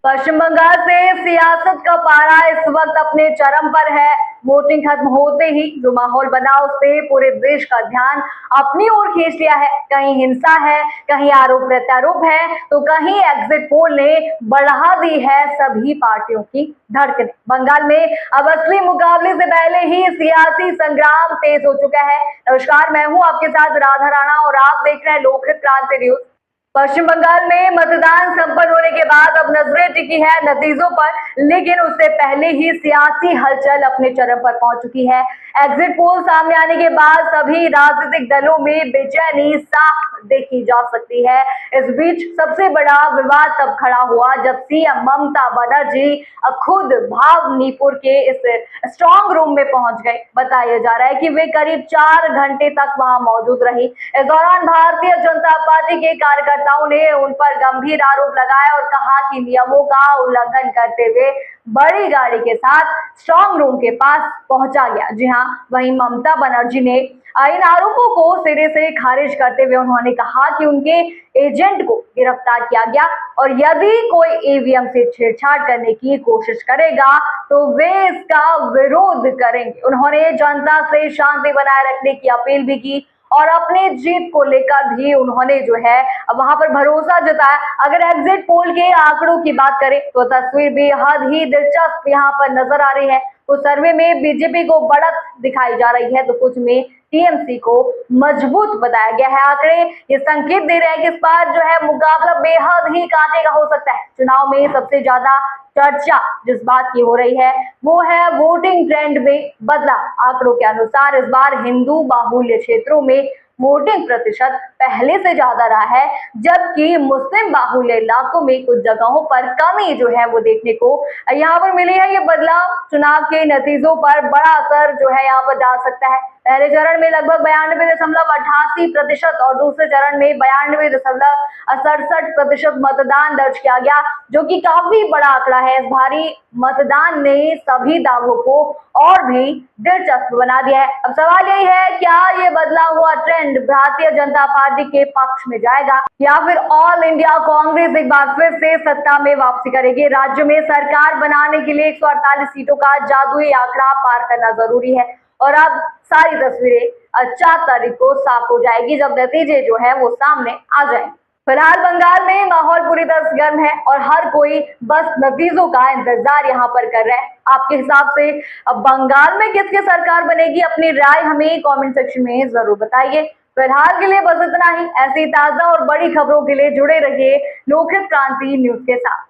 पश्चिम बंगाल से सियासत का पारा इस वक्त अपने चरम पर है। वोटिंग खत्म होते ही जो माहौल बना उससे पूरे देश का ध्यान अपनी ओर खींच लिया है। कहीं हिंसा है, कहीं आरोप प्रत्यारोप है, तो कहीं एग्जिट पोल ने बढ़ा दी है सभी पार्टियों की धड़कन। बंगाल में अब असली मुकाबले से पहले ही सियासी संग्राम तेज हो चुका है। नमस्कार, मैं हूं आपके साथ राधा राणा और आप देख रहे हैं लोकहित क्रांति न्यूज। पश्चिम बंगाल में मतदान संपन्न होने के बाद अब नजरें टिकी है नतीजों पर, लेकिन उससे पहले ही सियासी हलचल अपने चरम पर पहुंच चुकी है। एग्जिट पोल सामने आने के बाद सभी राजनीतिक दलों में बेचैनी साफ देखी जा सकती है। इस बीच सबसे बड़ा विवाद तब खड़ा हुआ जब सीएम ममता बनर्जी खुद भावनीपुर के इस स्ट्रांग रूम में पहुंच गए। बताया जा रहा है कि वे करीब 4 घंटे तक वहां मौजूद रही। इस दौरान भारतीय जनता पार्टी के कार्यकर्ताओं ने उन पर गंभीर आरोप लगाए और कहा कि नियमों का उल्लंघन करते हुए बड़ी गाड़ी के साथ स्ट्रांग रूम के पास पहुंचा गया। जी हां, वहीं ममता बनर्जी ने इन आरोपों को सिरे से खारिज करते हुए उन्होंने कहा कि उनके एजेंट को गिरफ्तार किया गया और यदि कोई ईवीएम से छेड़छाड़ करने की कोशिश करेगा तो वे इसका विरोध करेंगे। उन्होंने जनता से शांति बनाए रखने की अपील भी की और अपनी जीत को लेकर भी उन्होंने जो है वहां पर भरोसा जताया। अगर एग्जिट पोल के आंकड़ों की बात करें तो तस्वीर बेहद ही दिलचस्प यहाँ पर नजर आ रही है। कुछ सर्वे में बीजेपी को बढ़त दिखाई जा रही है तो कुछ में टीएमसी को मजबूत बताया गया है। आंकड़े ये संकेत दे रहे हैं कि इस बार जो है मुकाबला बेहद ही कांटे का हो सकता है। चुनाव में सबसे ज्यादा चर्चा जिस बात की हो रही है वो है वोटिंग ट्रेंड में बदलाव। आंकड़ों के अनुसार इस बार हिंदू बाहुल्य क्षेत्रों में वोटिंग प्रतिशत पहले से ज्यादा रहा है, जबकि मुस्लिम बाहुल्य इलाकों में कुछ जगहों पर कमी जो है वो देखने को यहाँ पर मिली है। ये बदलाव चुनाव के नतीजों पर बड़ा असर जो है यहाँ पर डाल सकता है। पहले चरण में लगभग 92.88% और दूसरे चरण में 92.67% मतदान दर्ज किया गया, जो कि काफी बड़ा आंकड़ा है। इस भारी मतदान ने सभी दावों को और भी दिलचस्प बना दिया है। अब सवाल यही है, क्या ये बदला हुआ ट्रेंड भारतीय जनता पार्टी के पक्ष में जाएगा या फिर ऑल इंडिया कांग्रेस एक बार फिर से सत्ता में वापसी करेगी। राज्य में सरकार बनाने के लिए 148 सीटों का जादुई आंकड़ा पार करना जरूरी है और अब सारी तस्वीरें 4 तारीख को साफ हो जाएगी जब नतीजे जो है वो सामने आ जाएंगे। फिलहाल बंगाल में माहौल पूरी तरह से गर्म है और हर कोई बस नतीजों का इंतजार यहाँ पर कर रहा है। आपके हिसाब से अब बंगाल में किसकी सरकार बनेगी? अपनी राय हमें कमेंट सेक्शन में जरूर बताइए। फिलहाल के लिए बस इतना ही। ऐसी ताजा और बड़ी खबरों के लिए जुड़े रहिए लोकहित क्रांति न्यूज के साथ।